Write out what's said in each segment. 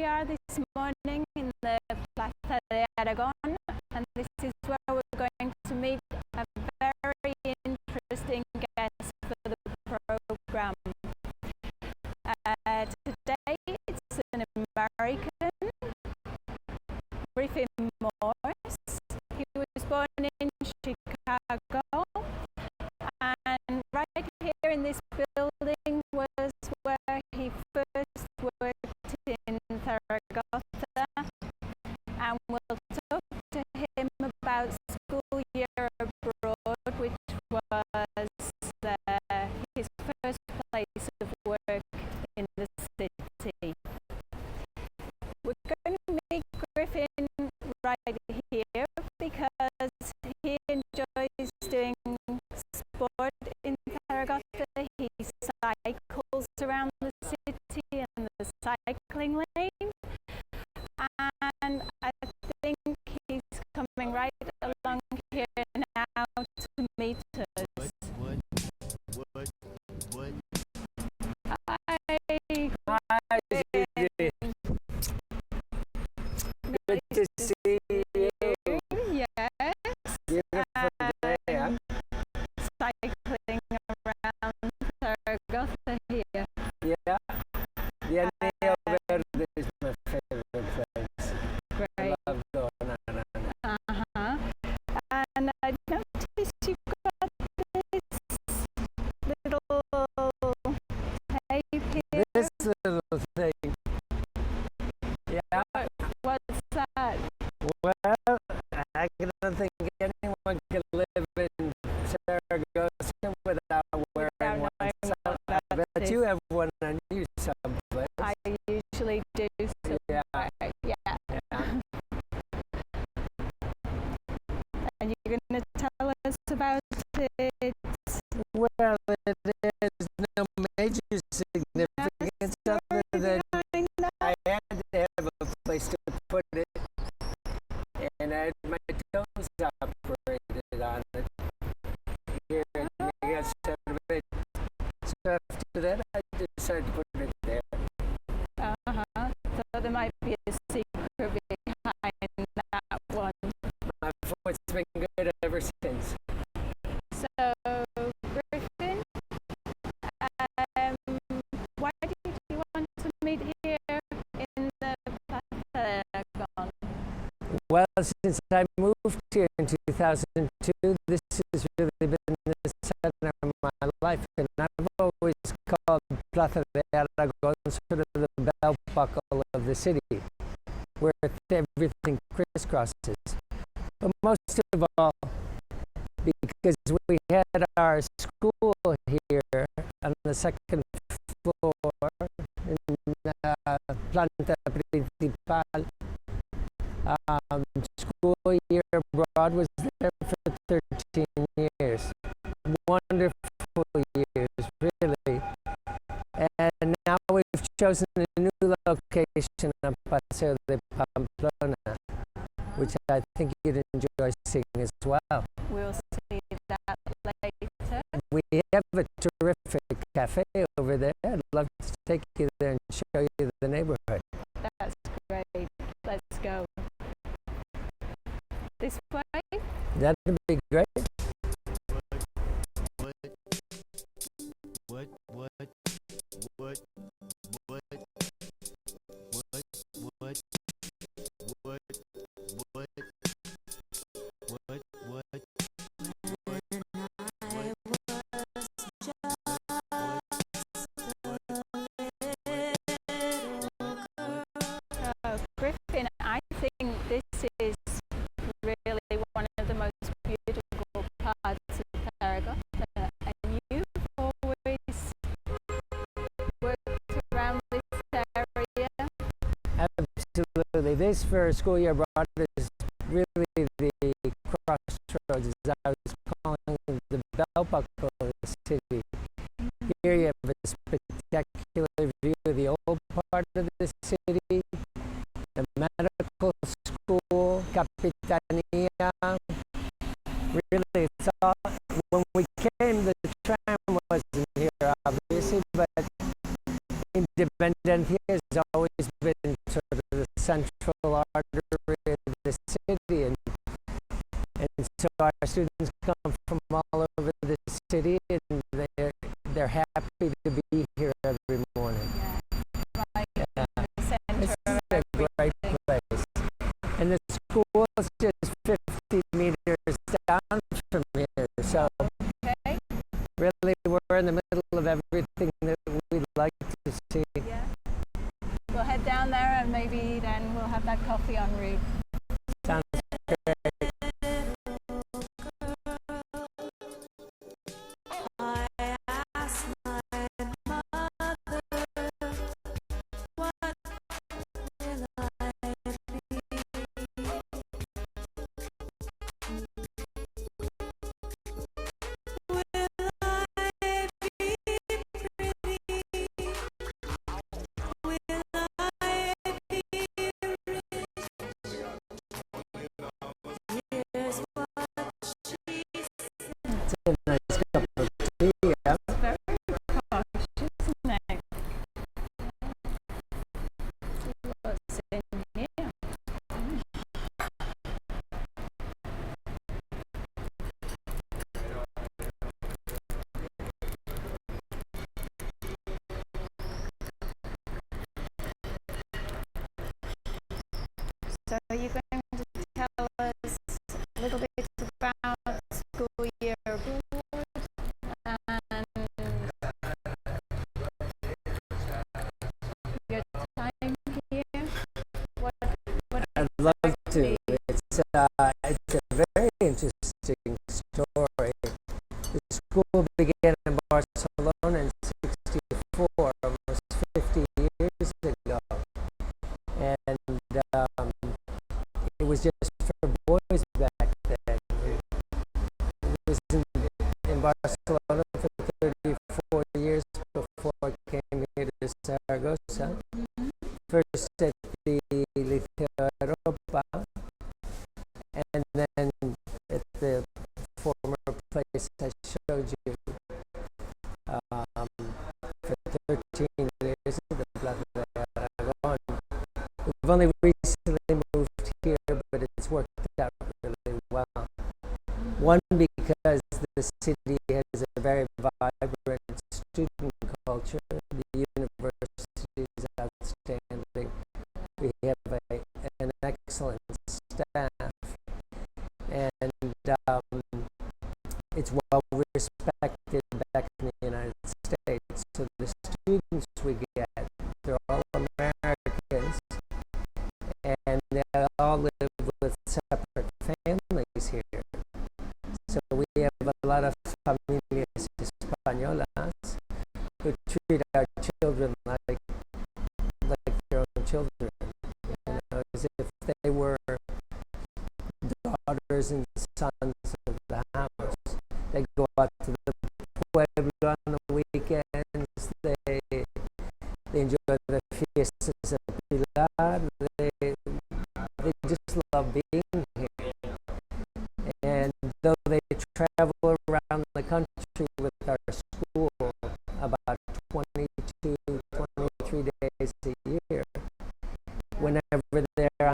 we are this morning in the Plaza de Aragón, and this is where we're going to meet a very interesting guest for the program. Today it's an American, Griffin Morse. He was born in Chicago, and right here in this building was where he first worked in Zaragoza, and we'll talk to him about school year abroad, which was his first place of work in the city. We're going to meet Griffin right here because he enjoys doing sport in Zaragoza. He cycles around the city and the cycling lane, and I think he's coming right along here now to meet us. Hi. Hi, Judith. Good to see you. Yes. Beautiful day, huh? Cycling around Zaragoza here. Yeah. Yeah, Neo Verde is my favorite place. Great. I love going around. And I noticed you've got this little tape here. This little thing. Yeah. What's that? Well, I don't think anyone can live in Zaragoza without wearing one. What that But is. you have one on you someplace. I usually do. So Yeah. yeah. Yeah. And you're going to tell us about it. Well, it is no major significance other than I had to have a place to put it, and I had my toes operated on it here in the center of it. So after that, I decided to put it there. So there might be a secret behind that one. My foot's been good ever since. So, Griffin, why did you want to meet here in the Plaza de Aragón? Well, since I moved here in 2002, this has really been the center of my life, and I've always called Plaza de Aragón sort of the belt buckle of the city, where everything crisscrosses. But most of all, because we had our school here on the second floor in Planta Principal. School year abroad was there for 13 years. Wonderful years, really. And now we've chosen a new location on Paseo de Pamplona, which I think you'd enjoy seeing as well. We'll see that later. We have a terrific cafe over there. I'd love to take you there and show you the neighborhood. That's great. Let's go. This way? That'd be great. Griffin, I think this is really one of the most beautiful parts of Zaragoza, and you've always worked around this area. Absolutely. This for a school year abroad is really the crossroads, as I was calling the belt buckle of the city. Here you have a spectacular view of the old part of the city, the medical school, Capitania. Really, it's all, when we came, the tram wasn't here, obviously, but Independencia has always been sort the city, and so our students come from all over the city, and they're happy to be here every morning. Right in the It's centre of a great place. And the school is just 50 meters down from here, so okay. really we're in the middle of everything that we'd like to see. Yeah. We'll head down there and maybe then we'll have that coffee en route. Sounds great. It's a nice cup of tea, yeah. Very posh, isn't it? What's in here? So are you going to tell us a little bit about school year abroad and your time here? What I'd love to. It's a very interesting story. The school began in Barcelona in '64, almost 50 years ago, and it was just for boys back then. It was in Barcelona for 34 years before I came here to Zaragoza. First at the Liceo Europa, and then at the former place I showed you for 13 years at the Plaza de Aragón. We've only recently moved here, but it's worked out really well. One, because the city has a very vibrant student culture. The university is outstanding. We have an excellent staff, and it's well respected back in the United States. So the students we get, they're all Americans, and they all live with separate families here. So we have a lot of familias españolas who treat our children like their own children, as if they were daughters and sons of the house. They go out to the pueblo on the weekends. They enjoy the fiestas of Pilar. They just love being here. And though they travel around the country with our school about 22, 23 days a year, whenever they're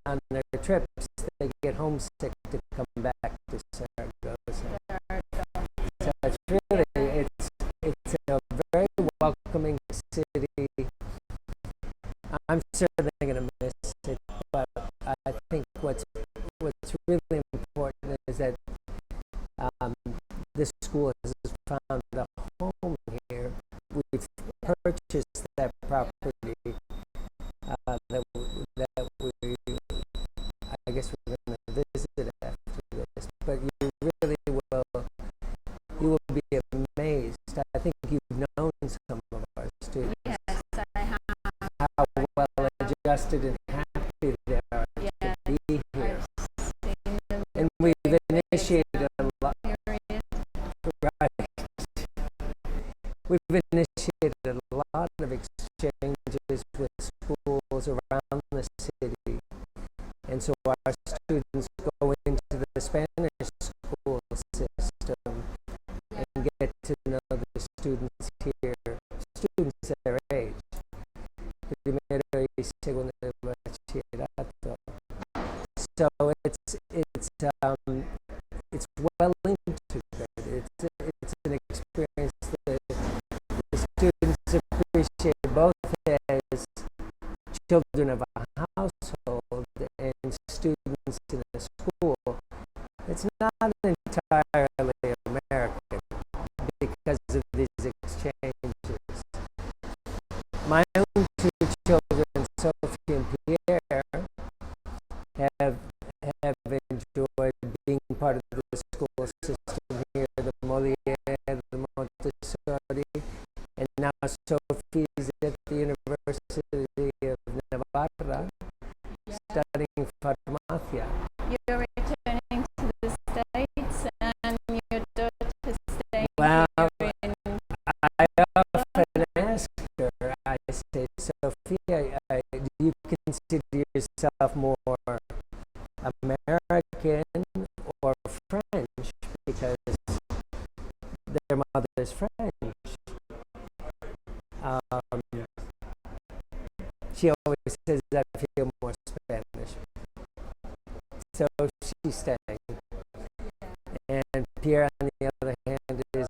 on their trips, they get homesick to come back to Zaragoza. So it's really, it's a very welcoming city. I'm certainly going to miss it, but I think what's really important is that this school has found a home here. We've purchased that property that we I guess we're going to visit after this, but you will be amazed. I think you've known some of our students. Yes, I have. How well adjusted and happy they are to be here. And we've initiated a lot. Right. We've initiated a lot of exchanges with schools around the city, and so our students go into the Spanish school system and get to know the students here, students their age, primero y segundo de bachillerato. so it's well integrated. It's an experience that the students appreciate both as children of a household and students in a school. It's not entirely American because of these exchanges. My own two children, Sophie and Pierre, have enjoyed being part of the school system here, the Moliere, the Montessori, and now Sophie's at the University of Navarra studying pharmacia. You're returning to the States and your daughter staying Well, here in... I often ask her, I say, Sophia, do you consider yourself more American or French? Because their mother's French. She always says, I feel more Spanish. So she's staying. And Pierre, on the other hand, is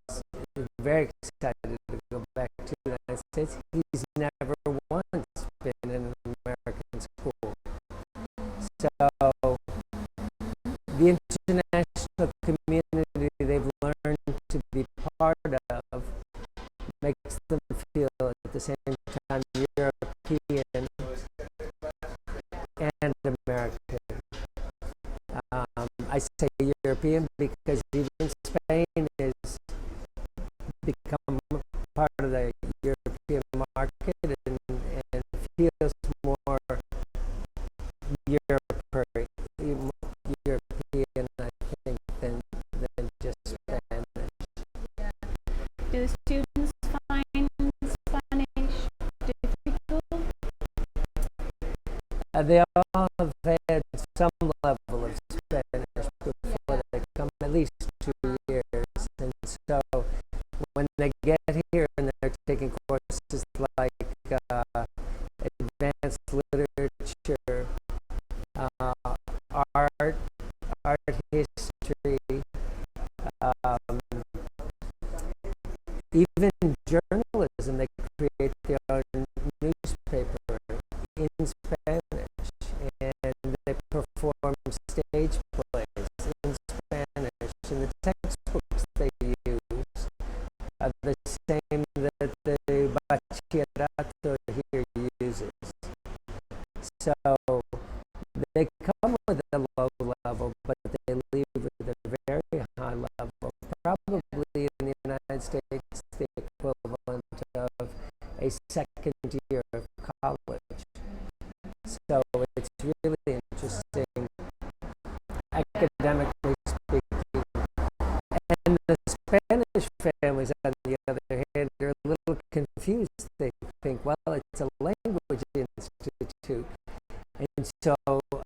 very excited to go back to the United States. He's never once been in an American school. So the international community they've learned to be part of makes them feel at the same time European and American. I say European because even Spain has become part of the European market and feels more European, I think, than just Spanish. Do the students find Spanish difficult? They all have had some level of Spanish before they come, at least 2 years. And so when they get here and they're taking courses like advanced literature, art history, even journalism, they create their own newspaper in Spanish, and they perform stage plays in Spanish, and the textbooks they use are the same that the bachillerato here uses. So they come with a low level, but they leave with a very high level, probably in the United States the equivalent of a second year of college. So it's really interesting, academically speaking. And the Spanish families, on the other hand, are a little confused. They think, well, it's a language institute. And so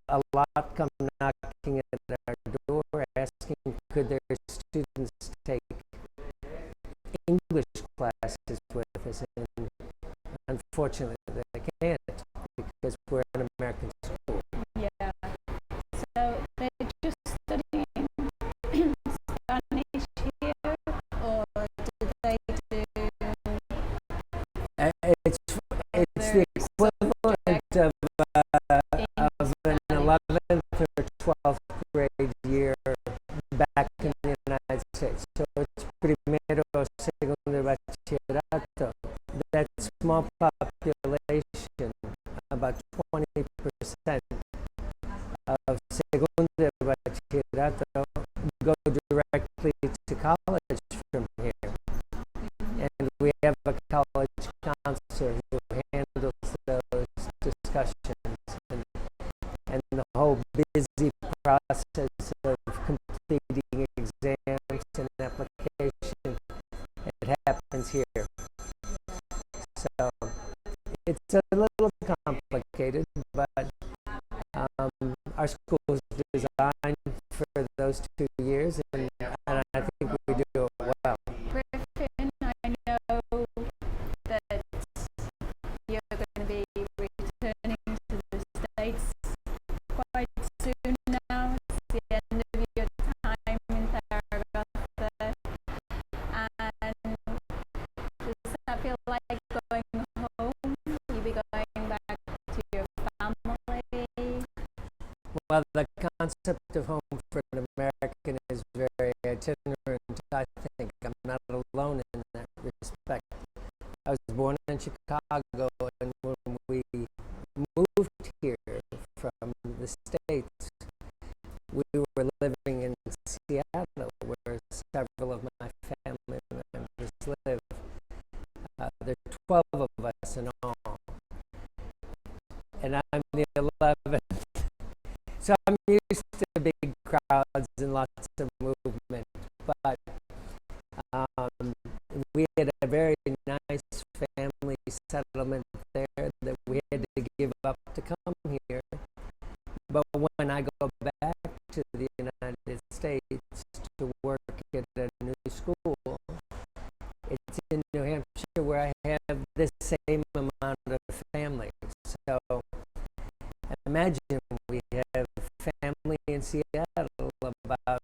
a lot come knocking at our door asking, could their students take English classes with us? And unfortunately, they can't because we're an American school. Yeah. So they're just studying Spanish here, or do they do... It's the equivalent of an 11th or 12th grade year back in the United States. So it's primero, segundo bachillerato. That small population, about 20% of segundo bachillerato, go directly to college from here. And we have a college counselor who handles those discussions, and the whole busy process of completing exams and application, it happens here. So it's a little complicated, but our school is designed for those 2 years, and I think we do it well. Griffin, I know that you're going to be returning to the States quite soon Well, the concept of home for an American is very itinerant. I think I'm not alone in that respect. I was born in Chicago, and when we moved here from the States, we were living in Seattle, where several of my family members live. There are 12 of us in all, and I'm the 11th. So I'm used to big crowds and lots of movement, but we had a very nice family settlement there that we had to give up to come here. But when I go back to the United States to work at a new school, it's in New Hampshire where I have the same amount of family. So imagine we have family in Seattle, about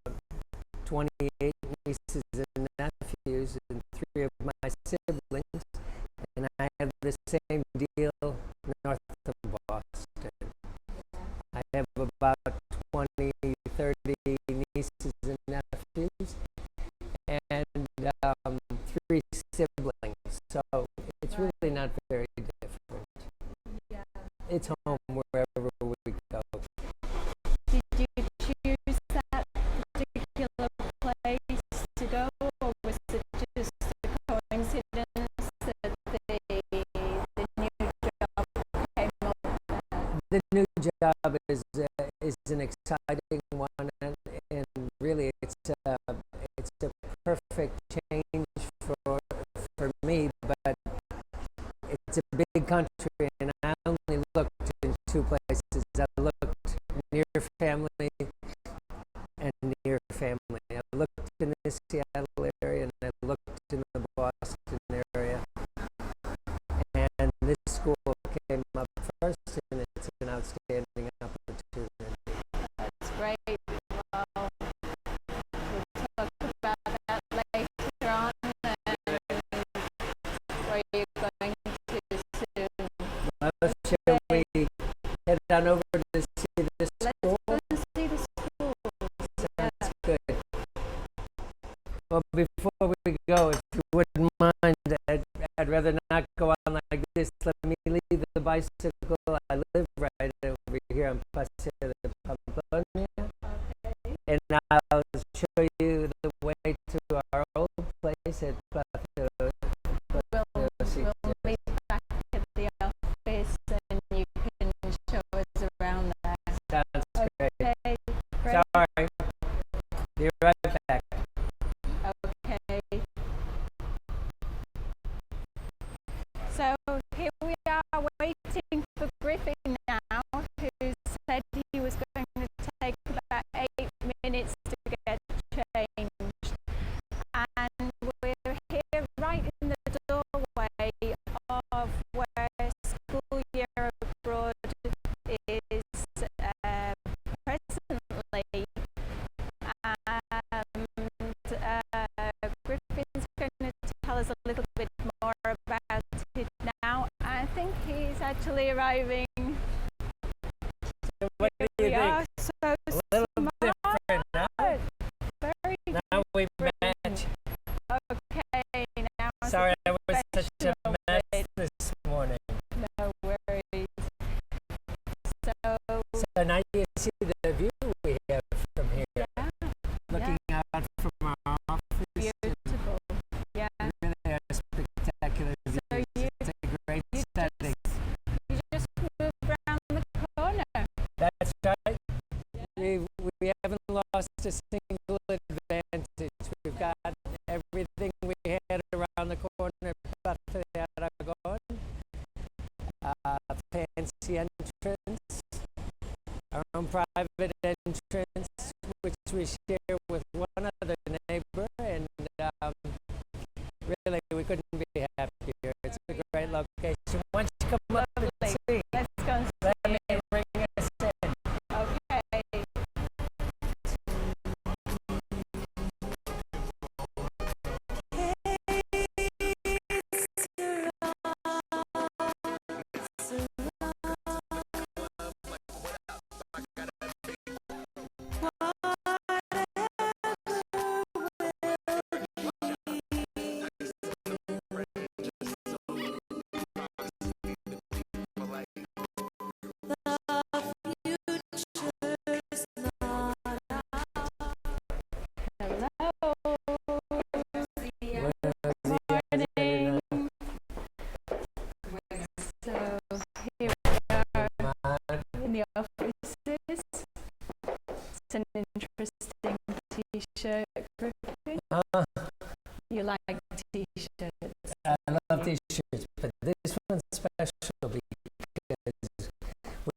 28 nieces and nephews and 3 of my siblings, and I have the same deal north of Boston. I have about 20, 30 nieces and nephews, and 3 siblings, so it's really not very different. Yeah. It's home wherever we go. Did you choose that particular place to go, or was it just a coincidence that the new job came up? The new job is an exciting one, and really it's a perfect change for me. But it's a big country, and I only looked in 2 places. I looked near family and near family. I looked in the Seattle area, and I looked in the Boston area. And this school came up first, and it's an outstanding opportunity. That's great. Well, we'll talk about that later on, and where you're going to soon. Well, shall we head on over to see the school? Let's go and see the school. Sounds good. Well, before we go, if you wouldn't mind, I'd rather not go on like this. Let me leave the bicycle. I live right over here on Plaza de Pamplona, Okay. and I'll show you the way to our old place at Plaza. We'll meet back at the office, and you can show us around there. Sounds great. Okay, great. Sorry. Be right back. Okay. So here we are waiting for Griffin now, who said he was going to take about 8 minutes to get changed. And we're here right in the doorway of where School Year Abroad is presently. Griffin's going to tell us a little bit more about it now. I think he's actually arriving. So what do you We are think? so A little smart. different now. Very Now we different. match. Okay, now Sorry, I was such a professional mess bit. this morning. No worries. So So now you see the view we have from here, yeah, looking out from our office. beautiful. Yeah. Really a spectacular view. So you It's a great setting. just move around the corner. That's right. We haven't lost a single advantage. We've got everything we had around the corner. Plaza de Aragón, fancy entrance, our own private entrance, which we share with one other neighbor, and really we couldn't be happier. It's a great location. Why don't you come up and Lovely. see? Let's go and Let see me it. bring us in. Okay. an interesting t-shirt, Griffin. You like t-shirts? I love t-shirts, but this one's special because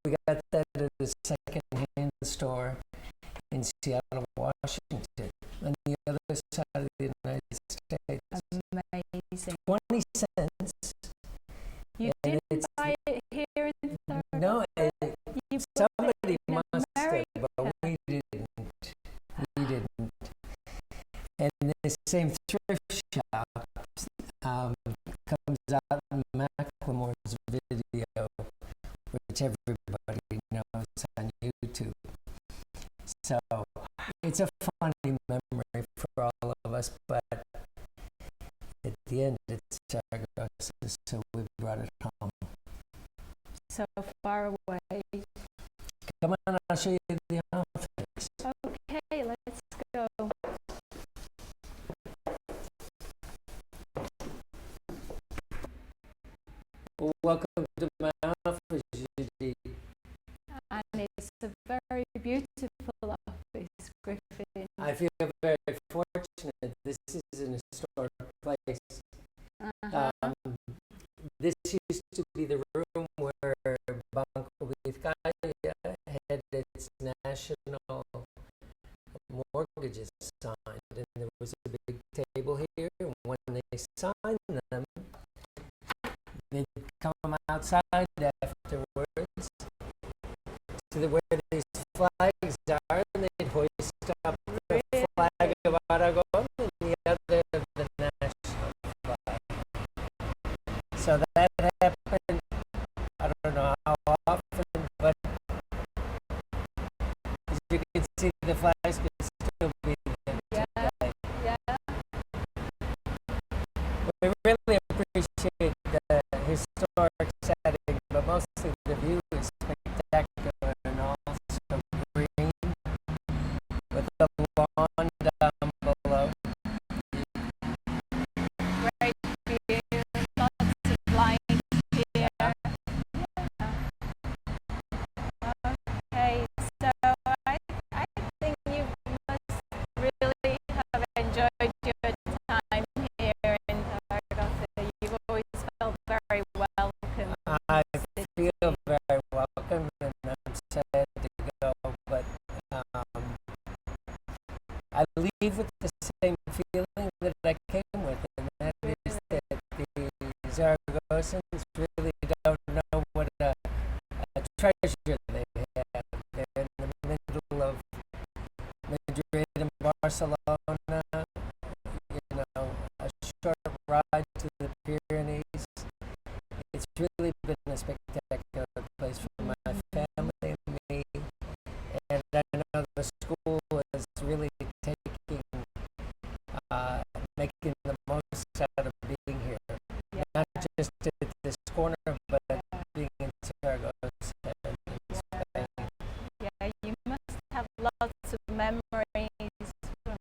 we got that at a second-hand store in Seattle, Washington, on the other side of the United States. Amazing. 20 cents. You and didn't buy it here in Zaragoza? No, You somebody in must America. have, but we didn't. We didn't. And the same thrift shop comes out in Macklemore's video, which everybody knows on YouTube. So it's a funny memory for all of us, but at the end it's Zaragoza, so we brought it home. So far away. Come on, I'll show you the outfits. Okay, let's go. Well, welcome to my office, Judy. And it's a very beautiful office, Griffin. I feel very fortunate. This is an historic place. This used to be the room where Banco Vizcaya had its national mortgages signed, and there was a big table here, and when they signed them, they'd come outside afterwards to where these flags are, and they'd hoist up the flag of Aragón and the other of the national flag. So that happened, I don't know how often, but as you can see, the flags can still be there today. Yeah. We really appreciate the historic setting, but mostly the view is spectacular and also green with the lawn down below. Great view, lots of light here. Okay, so I think you must really have enjoyed your time here in Zaragoza. You've always felt very welcome. I feel very welcome and I'm sad to go, but I leave with the same feeling that I came with, and that is that the Zaragozans really don't know what a treasure they have. They're in the middle of Madrid and Barcelona, you know, a short ride to the Pyrenees. It's really been a spectacular place for my family and me, and I know the school is really making the most out of being here. Not just at this corner, but being in Zaragoza and in Spain. Yeah, you must have lots of memories from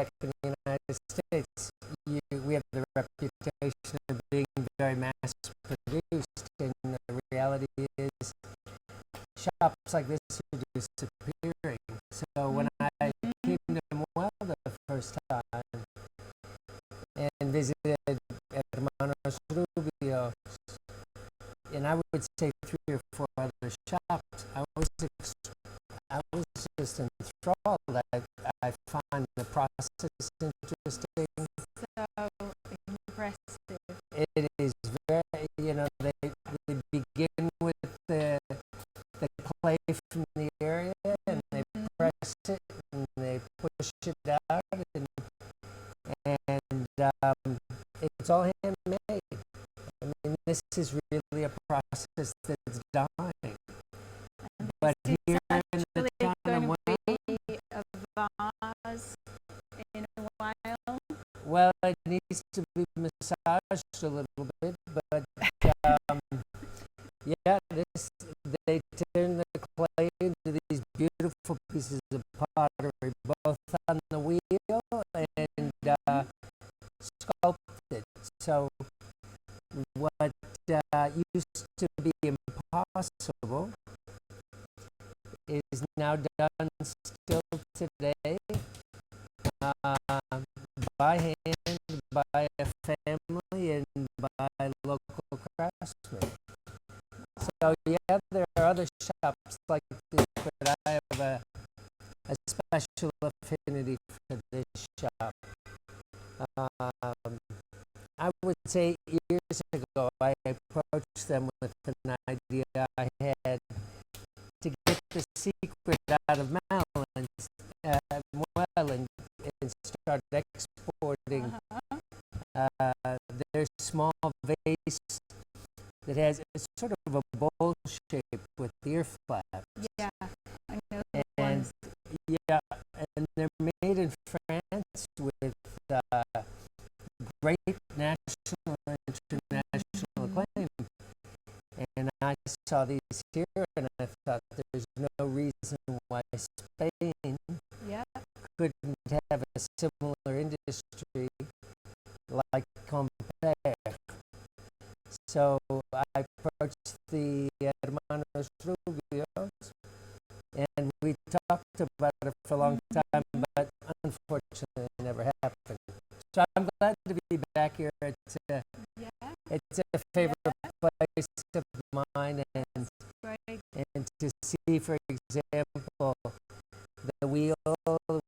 back in the United States, we have the reputation of being very mass-produced, and the reality is shops like this are disappearing. So when I came to Muel the first time and visited Hermanos Rubios, and I would say 3 or 4 other shops, I was just enthralled. I find the process interesting. So impressive. It is very, they begin with the clay from the area, and they press it and they push it out, and it's all handmade. I mean, this is really a process that's dying. But here in the town of Muel, a vase in a while. well, it needs to be massaged a little bit, but yeah, they turn the clay into these beautiful pieces of pottery, both on the wheel and sculpted. So what used to be impossible is now done still today by hand, by a family, and by local craftsmen. So yeah, there are other shops like this, but I have a special affinity for this shop. I would say years ago I approached them with an idea I had to get the secret out of Muel and start exporting their small vase that has sort of a bowl shape with ear flaps. Yeah, I know the And ones. yeah, and they're made in France with great national and international acclaim. And I saw these here, and I thought there's no reason why Spain Yeah. couldn't have a similar industry like Compare. So I approached the Hermanos Rubios, and we talked about it for a long time, but unfortunately it never happened. So I'm glad to be back here. It's a favorite place of mine, and Right. to see, for example, the wheel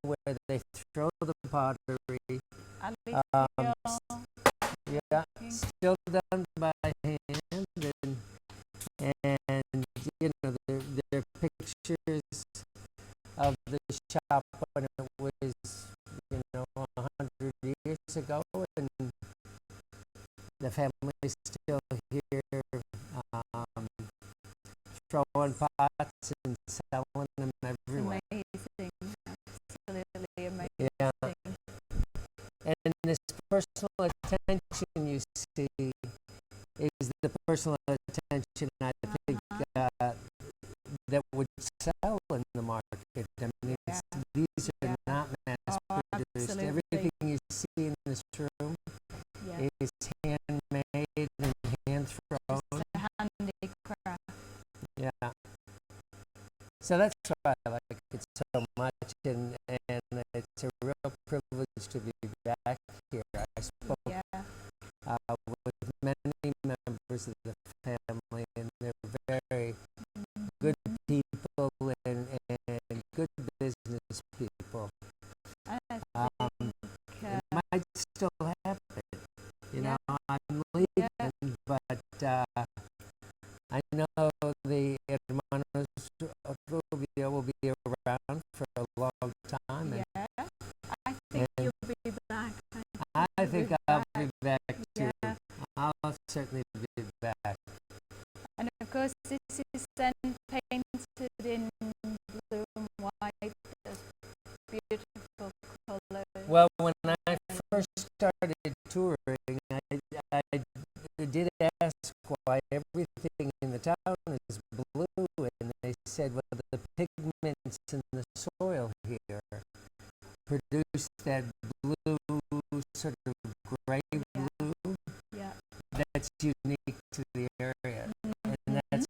where they throw the pottery. Yeah, still done by hand, and there are pictures of the shop when it was 100 years ago, and the family's still here, throwing pots and selling them everywhere. Amazing. Absolutely amazing. Yeah. And this personal attention you see is the personal attention I think that would sell in the market. I mean, these are not mass produced. Absolutely. Everything you see in this room is handmade and hand thrown. Just a handicraft. Yeah. So that's why I like it so much, and it's a real privilege to be back here. I spoke with many members of the family, and they're very good people and good business people. It might still happen. I'm leaving, but I know the Hermanos Rubio will be around for a long time. Yeah. I think you'll be back. I think I'll be back too. I'll certainly be back. And of course, this is then painted in blue and white, beautiful colours. Well, when I first started touring, I did ask why everything in the town is blue, and they said, well, the pigments in the soil here produce that that's unique to the area, and that's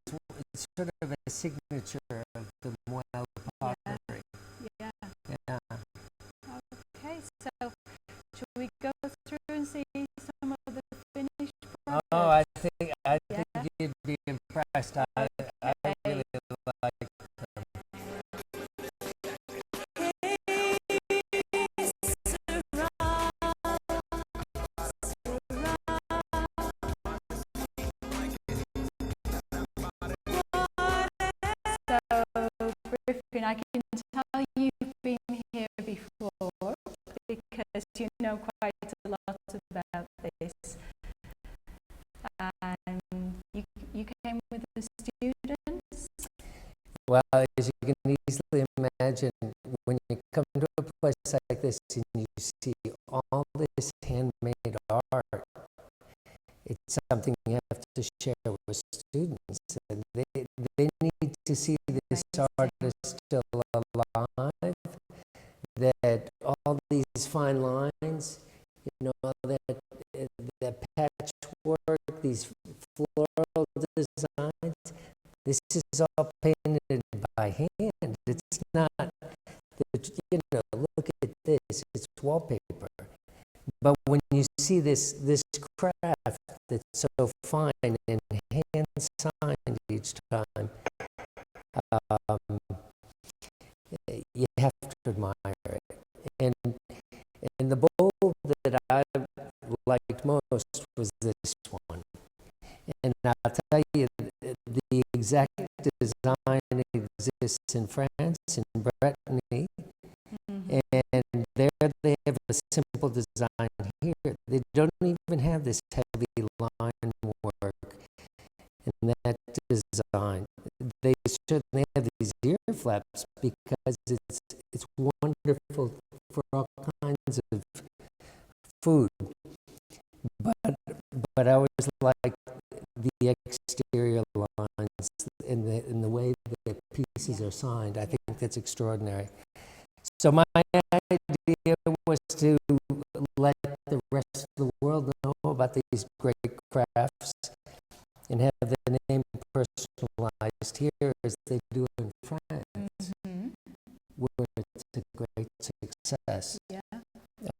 it's sort of a signature of the Muel pottery. Yeah. Yeah. Okay, so should we go through and see some of the finished products? Oh, I think you'd be impressed. I really like them. So, Griffin, I can tell you've been here before because you know quite a lot about this. You came with the students? Well, as you can easily imagine, when you come to a place like this and you see all this handmade art, it's something you have to share with students. And they need to see this art is still alive, that all these fine lines, that patchwork, these floral designs, this is all painted by hand. It's not, look at this, it's wallpaper. But when you see this craft that's so fine and hand-signed each time, you have to admire it. And the bowl that I liked most was this one. And I'll tell you, the exact design exists in France, in Brittany, and there they have a simple design here. They don't even have this heavy line work in that design. They certainly have these ear flaps because it's wonderful for all kinds of food. But I always like the exterior lines in the way the pieces are signed. I think that's extraordinary. So my idea was to let the rest of the world know about these great crafts and have the name personalized here as they do in France, where it's a great success. Yeah.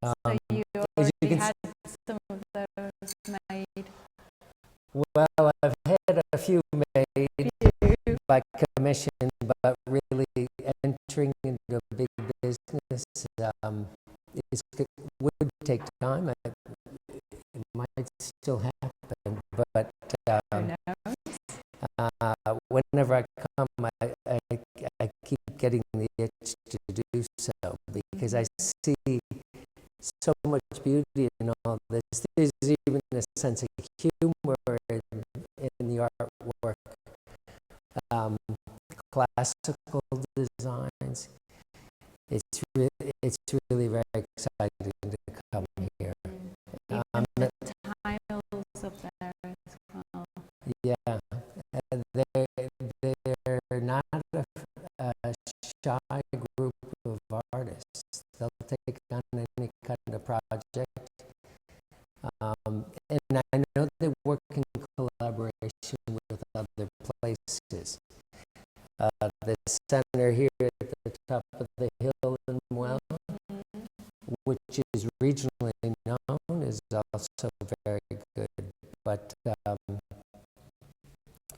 So you already had some of those made? Well, I've had a few made by commission, but really entering into a big business would take time. It might still happen, but whenever I come, I keep getting the itch to do so because I see so much beauty in all this. There's even a sense of humor in the artwork. Classical designs. It's really very exciting to come here. The tiles up there as well. Yeah, they're not a shy group of artists. They'll take on any kind of project. And I know they work in collaboration with other places. The center here at the top of the hill in Muel, which is regionally known, is also very good. But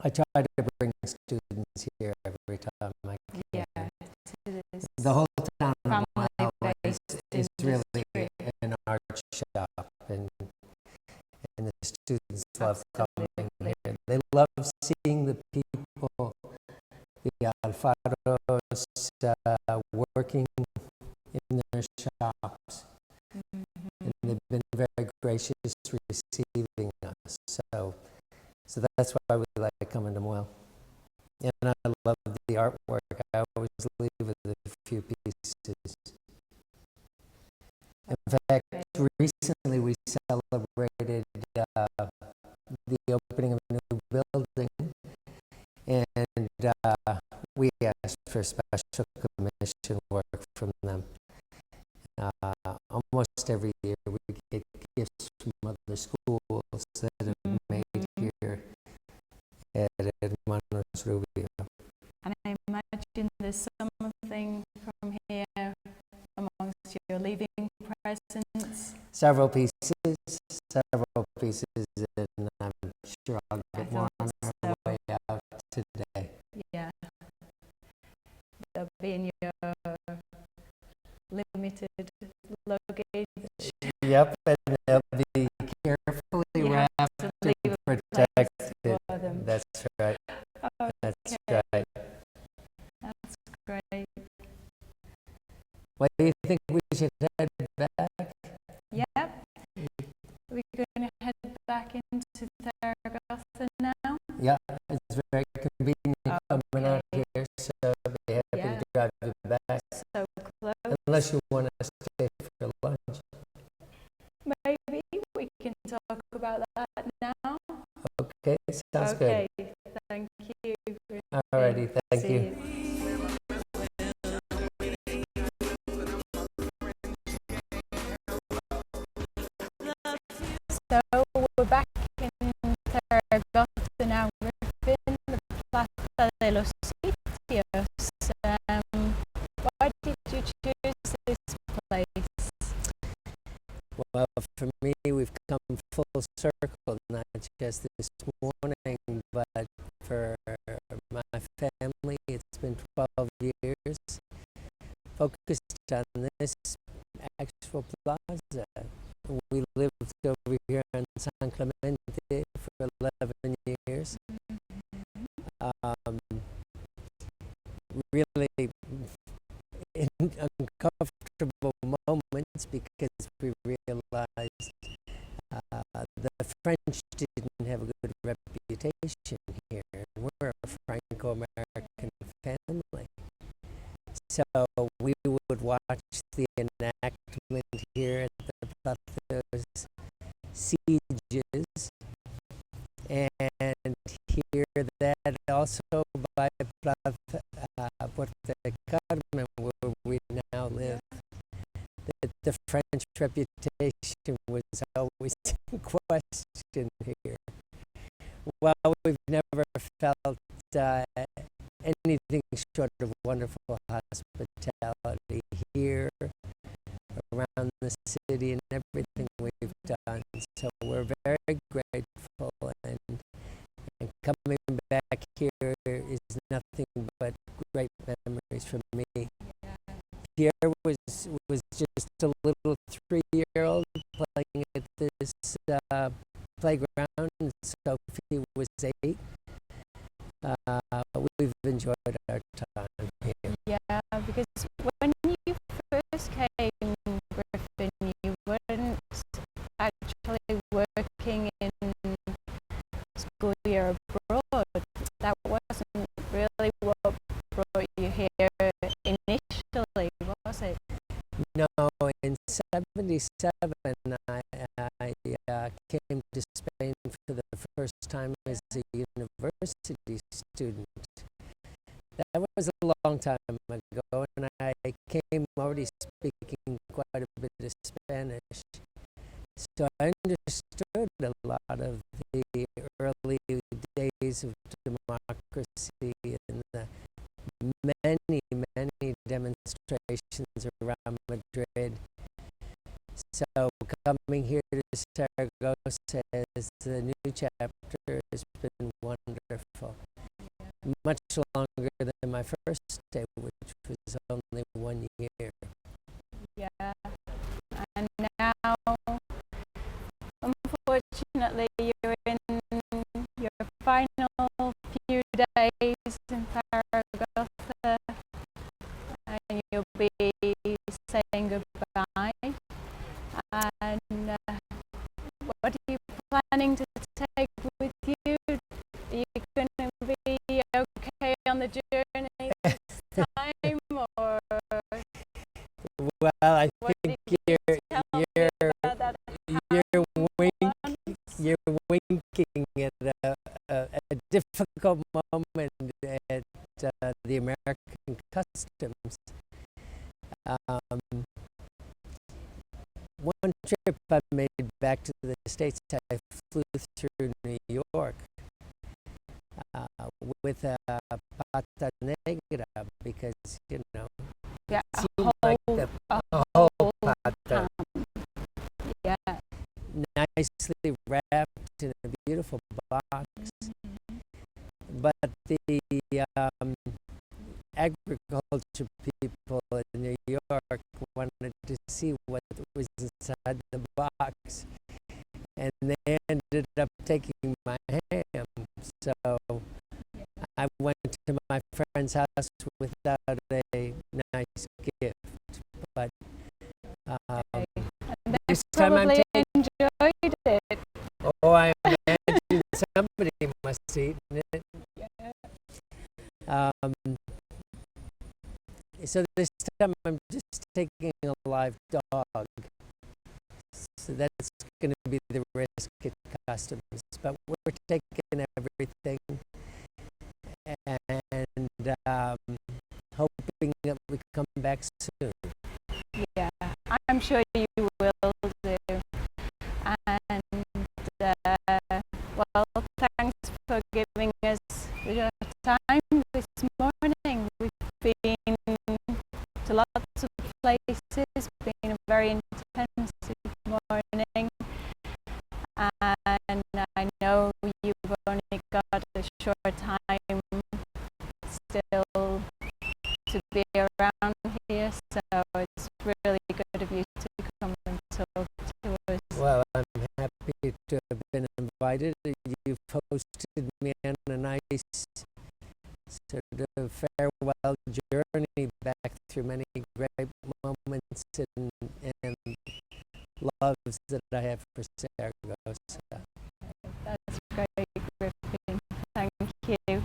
I try to bring students here every time I can. Yeah, the whole town of Muel is really an art shop, and the students love coming here. They love seeing the people, the alfaros, working in their shops. And they've been very gracious receiving us. So that's why we like coming to Muel. And I love the artwork. I always leave with a few pieces. In fact, recently we celebrated the opening of a new building, and we asked for special commission work from them. Almost every year we get gifts from other schools that have several pieces, and I'm sure I'll get more on our way out today. Yeah. They'll be in your limited luggage. Yep, and they'll be carefully wrapped and protected. That's right. Okay. That's right. That's great. What do you think we should head back? Yep. We're going to head back into Zaragoza now. Yeah, it's very convenient coming out here, so I'll be happy to drive you back. So close. Unless you want to stay for lunch. Maybe we can talk about that now. Okay, sounds good. Okay, thank you. Alrighty, thank See you. So we're back in Zaragoza now. We're in the Plaza de los Sitios. Why did you choose this place? Well, for me, we've come full circle, not just this morning, but for my family, it's been 12 years focused on this actual plaza. We lived over here on San Clemente for 11 years. Really in uncomfortable moments because we realized the French didn't have a good reputation here. We're a Franco-American family. So we would watch the enactment here at the Plaza's sieges and hear that also by Plaza Puerto Carmen, where we now live, that the French reputation was always in question here. Well, we've never felt anything short of wonderful hospitality here around the city and everything we've done. So we're very grateful, and coming back here is nothing but great memories for me. Pierre was just a little 3-year-old playing at this playground, and Sophie was 8. We've enjoyed our time here. Yeah, because when you first came, Griffin, you weren't actually working in school year abroad. That wasn't really what brought you here initially, was it? No, in '77 I came to Spain for the first time as a university student. That was a long time ago, and I came already speaking quite a bit of Spanish. So I understood a lot of the early days of democracy and the many demonstrations around Madrid. So coming here to Zaragoza as the new chapter has been wonderful. Much longer than my first stay, which was only 1 year. Yeah, and now, unfortunately, you're in your final few days in Zaragoza, and you'll be saying goodbye. And what are you planning to take with you? Are you going to be okay on the journey this time, or Well, I what think did you tell me about that you're winking at a difficult moment at the American customs. One trip I made back to the States, I flew through New York with a pata negra because, you know, yeah, it seemed like a whole pata. Yeah. wrapped in a beautiful box. But the agriculture people in New York wanted to see what was inside the box, and they ended up taking my ham. So I went to my friend's house without a nice gift. But this time I'm probably enjoyed it. Oh, I imagine somebody must have eaten it. So this time I'm just taking a live dog. So that's going to be the risk at customs. But we're taking everything and hoping that we come back soon. Yeah, I'm sure you will do. And well, thanks for giving us your time this morning. We've been to lots of places, been a very intensive morning, and I know you've only got a short time still to be around here, so it's really good of you to come and talk to us. Well, I'm happy to have been invited. You've hosted me on a nice sort of farewell journey back through many great moments and loves that I have for Zaragoza. That's great, Griffin. Thank you.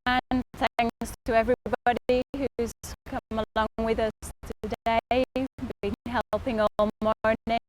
And thanks to everybody who's come along with us today, been helping all morning.